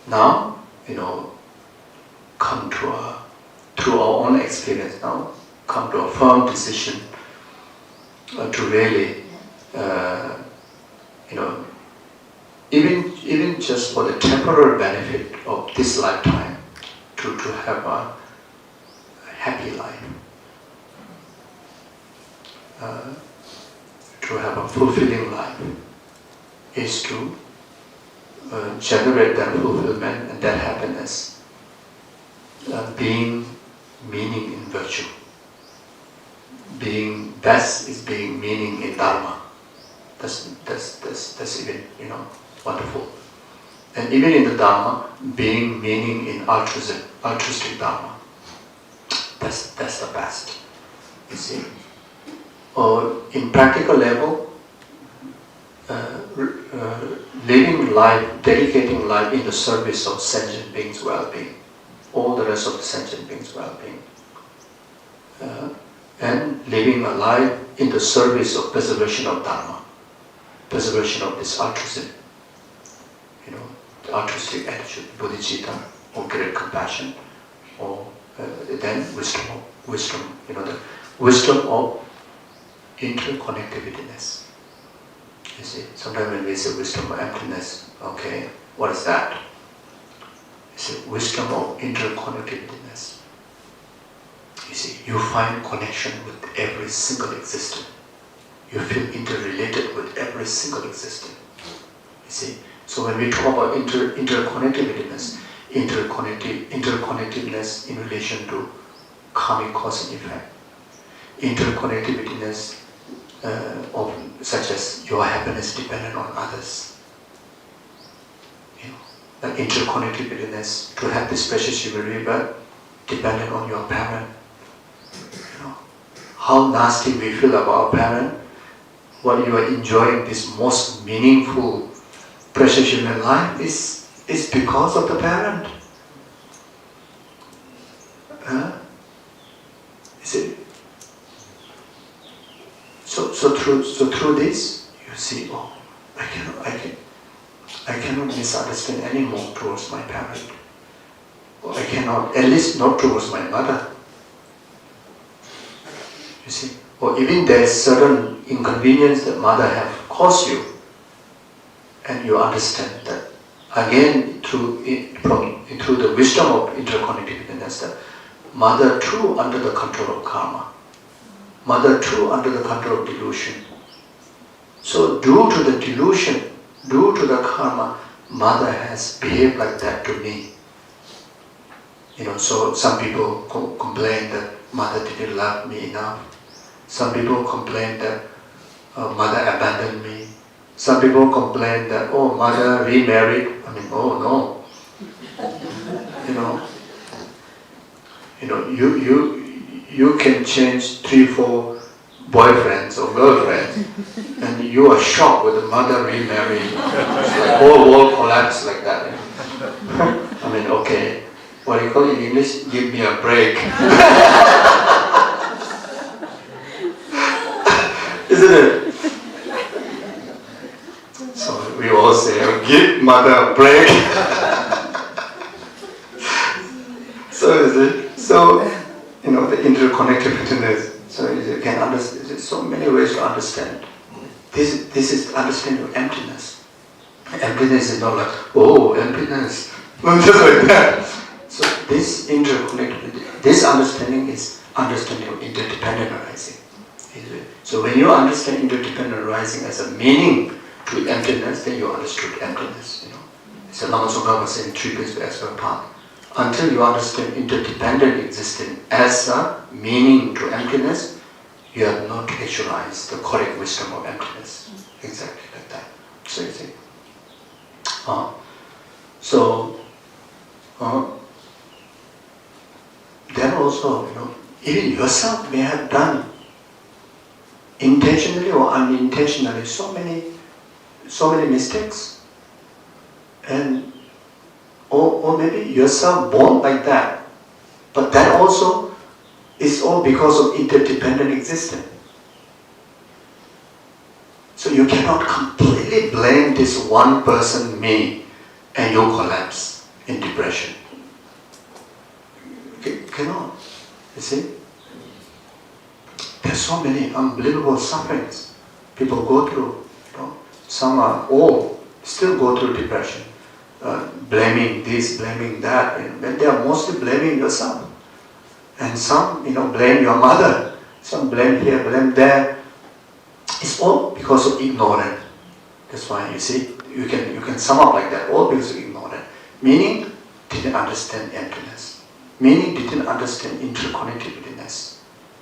Now, you know, through our own experience now, come to a firm decision to really, you know, even just for the temporary benefit of this lifetime, to have a happy life, to have a fulfilling life, is to generate that fulfillment and that happiness, being meaning in virtue. Being best is being meaning in Dharma. That's even, you know, wonderful. And even in the Dharma, being meaning in altruistic Dharma. That's the best. You see. Or in practical level, living life, dedicating life in the service of sentient beings' well-being, all the rest of the sentient beings' well-being, and living a life in the service of preservation of Dharma, preservation of this altruism, you know, the altruistic attitude, bodhicitta, or great compassion, or then wisdom, you know, the wisdom of interconnectivityness. You see, sometimes when we say wisdom of emptiness, okay, what is that? It's a wisdom of interconnectivityness. You see, you find connection with every single existence. You feel interrelated with every single existence. You see, so when we talk about interconnectivityness, interconnectiveness in relation to karmic cause and effect, interconnectivityness of such as your happiness dependent on others. You know, like interconnectivityness to have this precious jewelry, but dependent on your parent. You know, how nasty we feel about our parent. What you are enjoying this most meaningful, precious human life is because of the parent. Is it? So through this, you see, oh, I cannot misunderstand anymore towards my parent. Or I cannot, at least not towards my mother. You see, or even there is certain inconvenience that mother have caused you, and you understand that again through the wisdom of interconnectedness, that mother too under the control of karma, mother too under the control of delusion. So due to the delusion, due to the karma, mother has behaved like that to me. So some people complain that mother didn't love me enough. Some people complain that mother abandoned me. Some people complain that, oh, mother remarried. I mean, oh no. You can change 3-4 boyfriends or girlfriends, and you are shocked with the mother remarried. It's like whole world collapse like that. I mean, okay, what do you call it in English? Give me a break. Isn't it? So we all say, give mother a break. So is it? So, the interconnectedness. So you can understand, there's so many ways to understand. This is understanding of emptiness. Emptiness is not like, oh, emptiness. Not just like that. So this interconnected, this understanding is understanding of interdependent arising. So when you understand interdependent arising as a meaning to emptiness, then you understood emptiness. So Lama Tsongkhapa was saying 3 principles aspect path. Until you understand interdependent existence as a meaning to emptiness, you have not actualized the correct wisdom of emptiness. Exactly like that. So you see. Then also, even yourself may have done intentionally or unintentionally so many mistakes, and or maybe yourself born like that, but that also is all because of interdependent existence. So you cannot completely blame this one person, me, and you collapse in depression. Cannot. You see? There's so many unbelievable sufferings people go through. Some are all still go through depression, blaming this, blaming that. When they are mostly blaming yourself, and some, blame your mother. Some blame here, blame there. It's all because of ignorance. That's why you see, you can sum up like that. All because of ignorance. Meaning, didn't understand emptiness. Meaning, didn't understand interconnectedness.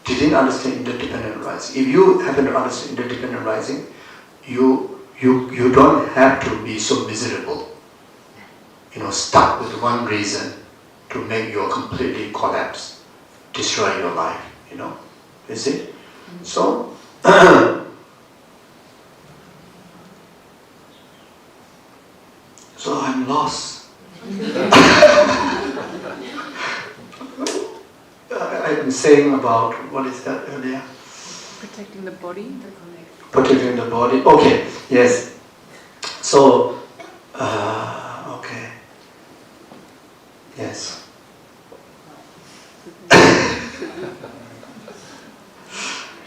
Didn't understand interdependent rising. If you happen to understand interdependent rising, you don't have to be so miserable. Stuck with one reason to make you completely collapse, destroy your life. You see? So. So I'm lost. I'm saying about, what is that earlier? Protecting the body. Protecting the body. Okay, yes. So, okay. Yes.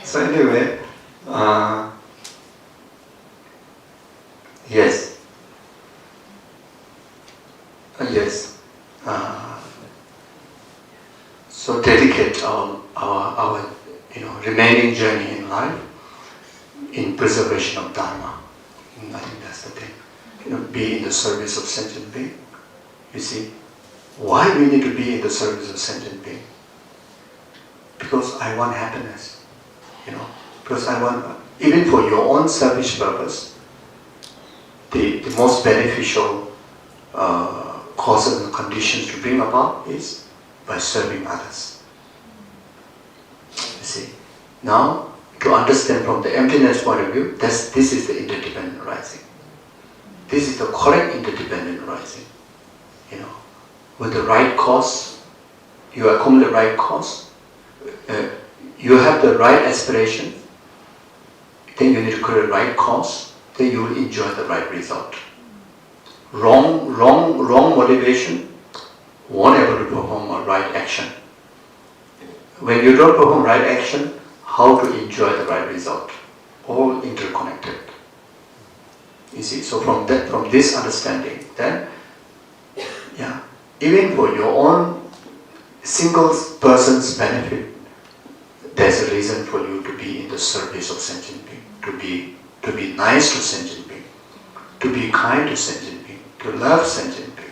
So anyway, yes. Yes. So dedicate our remaining journey in life in preservation of Dharma. I think that's the thing. Be in the service of sentient being. You see, why we need to be in the service of sentient being? Because I want happiness. Because I want, even for your own selfish purpose, the most beneficial causes and conditions to bring about is by serving others. You see, now to understand from the emptiness point of view, this is the interdependent rising. This is the correct interdependent rising. With the right cause, you accumulate the right cause, you have the right aspiration, then you need to create the right cause, then you will enjoy the right result. Wrong motivation won't able to perform a right action. When you don't perform right action, how to enjoy the right result? All interconnected. You see, so from this understanding, then, even for your own single person's benefit, there's a reason for you to be in the service of sentient being, to be nice to sentient being, to be kind to sentient being, to love sentient being,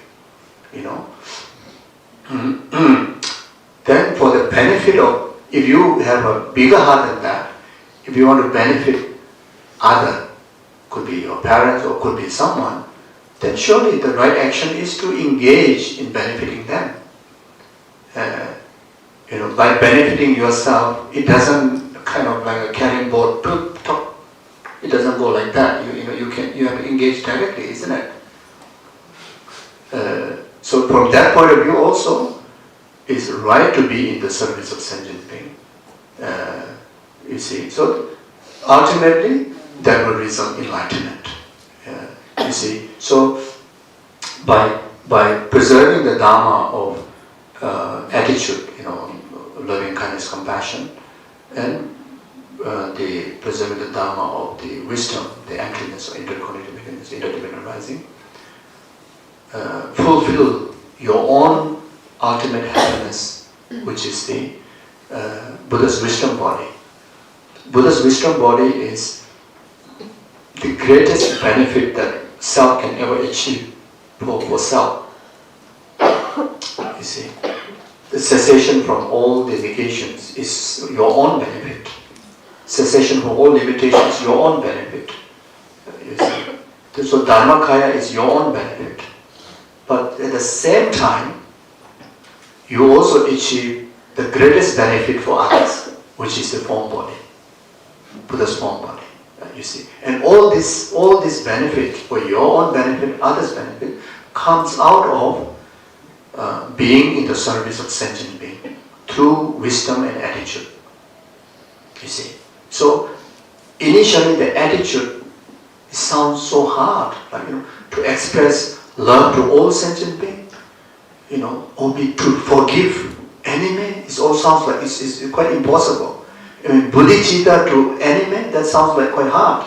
Then for the benefit of, if you have a bigger heart than that, if you want to benefit other, could be your parents or could be someone, then surely the right action is to engage in benefiting them. By benefiting yourself, it doesn't kind of like a carrying board, it doesn't go like that. You have to engage directly, isn't it? So from that point of view also, it's right to be in the service of sentient being. You see, so ultimately that will result in enlightenment. You see, so by preserving the dharma of attitude, loving kindness, compassion, and preserving the dharma of the wisdom, the emptiness or interconnectedness, interdependent arising, fulfill your own ultimate happiness, which is the Buddha's wisdom body. Buddha's wisdom body is the greatest benefit that self can ever achieve for self. You see, the cessation from all the negations is your own benefit. Cessation from all limitations is your own benefit. You see, so Dharmakaya is your own benefit. But at the same time, you also achieve the greatest benefit for others, which is the form body, Buddha's form body. You see, and all this benefit for your own benefit, others' benefit, comes out of being in the service of sentient being through wisdom and attitude. You see, so initially the attitude sounds so hard, to express love to all sentient being, or to forgive enemy. It all sounds like it's quite impossible. Bodhicitta to enemy, that sounds like quite hard.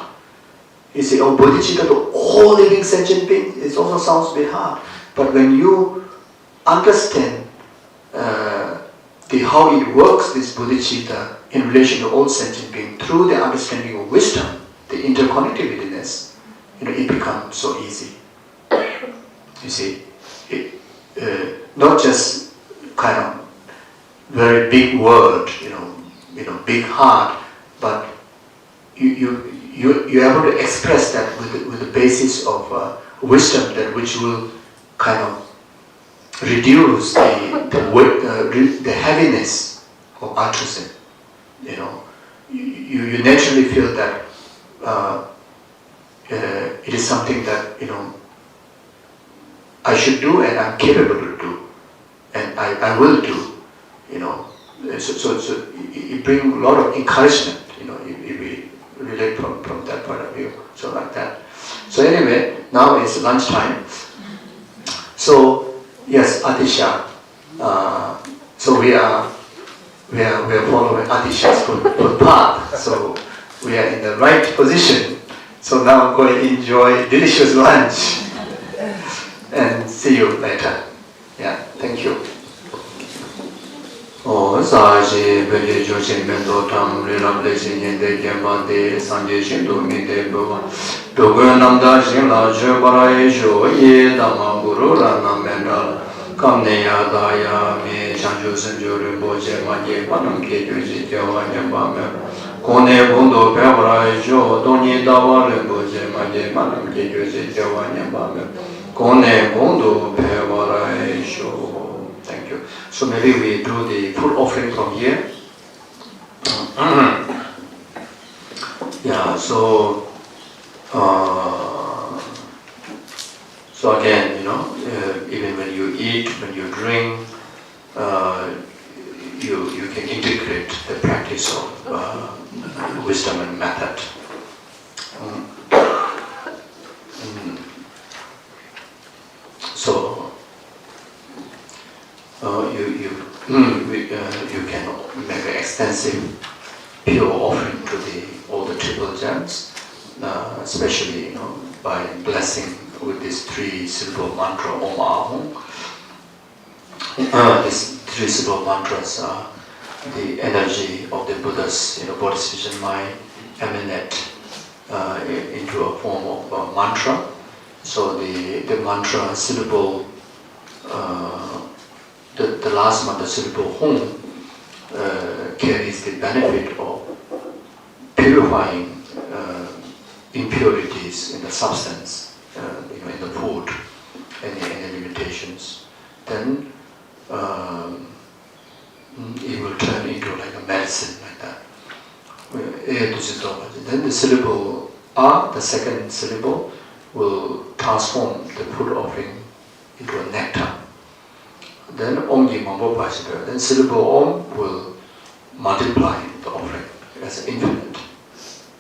You see, or bodhicitta to all living sentient beings, it also sounds a bit hard. But when you understand how it works, this bodhicitta, in relation to all sentient beings, through the understanding of wisdom, the interconnectivityness, it becomes so easy. You see, not just kind of very big word, big heart, but you're able to express that with the basis of wisdom, that which will kind of reduce the heaviness of altruism. You naturally feel that it is something that I should do and I'm capable to do, and I will do. So it brings a lot of encouragement, if we relate from that point of view, so like that. So anyway, now it's lunchtime. So yes, Atisha. So we are following Atisha's good path. So we are in the right position. So now I'm going to enjoy delicious lunch, and see you later. Yeah, thank you. Saji Beli Joshin Mendo Tam Lila Blessing in the Gambade Sanjay Shindu Mide Bova Dogo Namda Shila Jabara Jo Ye Dama Guru Rana Mendal Kamneya Daya Me Chanju Sanjuri Boje Maye Panam Kejuji Jawanya Bame Kone Bundo Pevara Jo Doni Dawale Boje Maye Panam Kejuji Jawanya Bame Kone Bundo Pevara Jo. Thank you. So maybe we do the full offering from here. Yeah, so again, even when you eat, when you drink, you can integrate the practice of wisdom and method. So you can make an extensive pure offering to all the triple gems, especially by blessing with these three syllable mantra Om Ahum. These three syllable mantras are the energy of the Buddha's Bodhisattva mind emanate into a form of mantra. So the mantra syllable, the last mantra syllable Hum carries the benefit of purifying impurities in the substance, in the food, any limitations. Then it will turn into like a medicine, like that. Then the syllable A, the second syllable, will transform the food offering into a nectar. Then Om Gi Mambo Pachibera, then syllable Om will multiply the offering as infinite.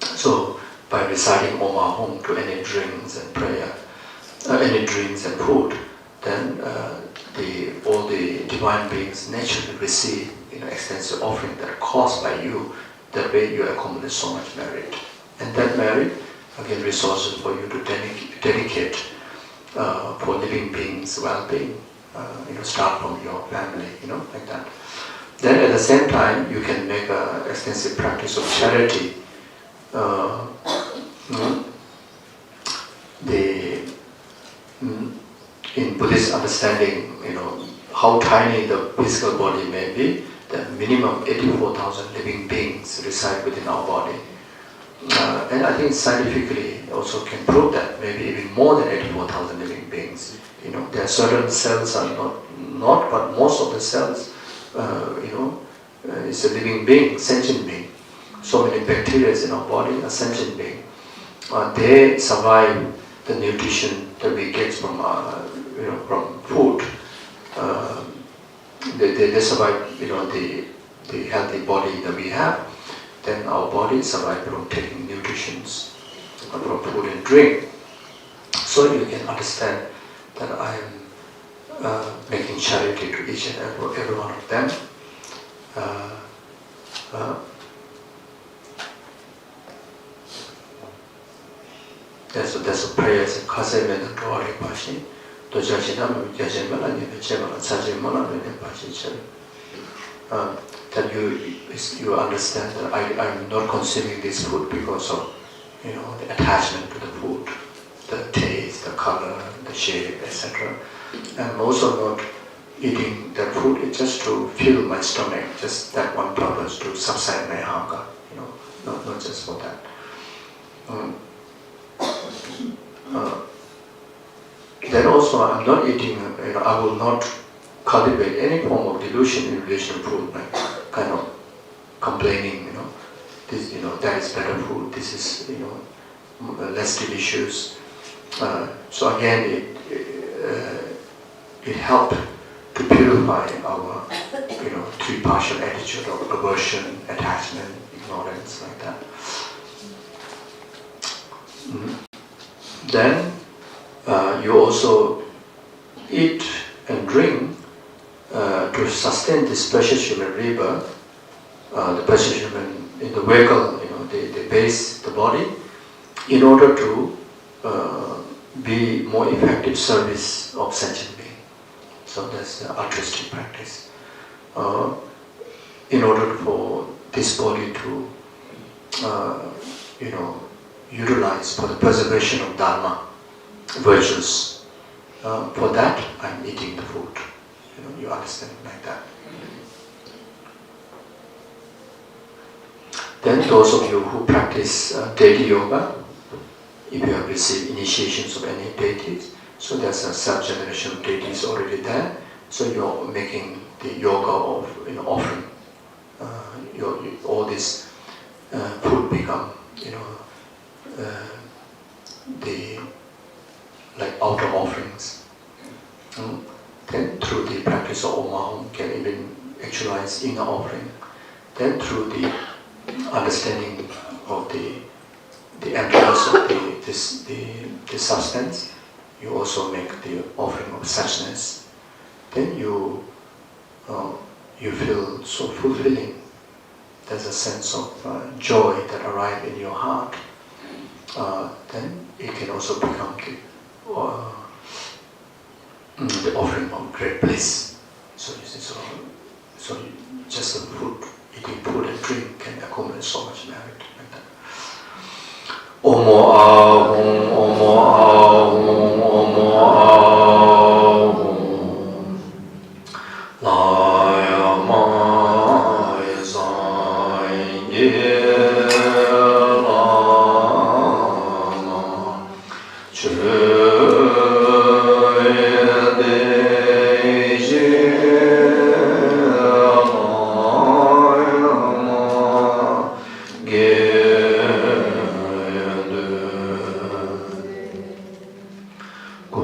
So by reciting Om Ahum to any drinks and prayer, any drinks and food, then all the divine beings naturally receive extensive offering that are caused by you. That way you accumulate so much merit. And that merit, again, resources for you to dedicate for living beings' well-being. Start from your family, like that. Then at the same time, you can make an extensive practice of charity. In Buddhist understanding, how tiny the physical body may be, the minimum 84,000 living beings reside within our body. And I think scientifically also can prove that maybe even more than 84,000 living beings. There are certain cells are not, but most of the cells, is a living being, sentient being. So many bacteria in our body are sentient beings. They survive the nutrition that we get from food. They survive, the healthy body that we have. Then our body survives from taking nutritions from food and drink. So you can understand that I am making charity to each and every one of them. That's a prayer. It's a kasemen and glory passion. That you understand that I'm not consuming this food because of the attachment to the food, the taste, the color, the shape, etc. I'm also not eating that food just to fill my stomach, just that one purpose, to subside my hunger, not just for that. Then also I'm not eating, I will not cultivate any form of delusion in relation to food, like kind of complaining, this, that is better food, this is, less delicious. So again, it helped to purify our, three partial attitude of aversion, attachment, ignorance, like that. Then you also eat and drink to sustain this precious human rebirth. The precious human in the vehicle, they base the body in order to be more effective service of sentient being. So that's the altruistic practice. In order for this body to, utilize for the preservation of Dharma, virtues. For that, I'm eating the food. You understand it like that. Then those of you who practice deity yoga, if you have received initiations of any deities, so there's a self-generation of deities already there. So you're making the yoga of offering. All this food become the like outer offerings. Then through the practice of Om Ahum can even actualize inner offering. Then through the understanding of the the emptiness of the substance, you also make the offering of suchness. Then you feel so fulfilling. There's a sense of joy that arrives in your heart. Then it can also become the offering of great bliss. So you see, so just the food, eating food and drink can accumulate so much merit like that. Omo ahum, omo ahum, omo ahum. Laya maya zayin lama. Go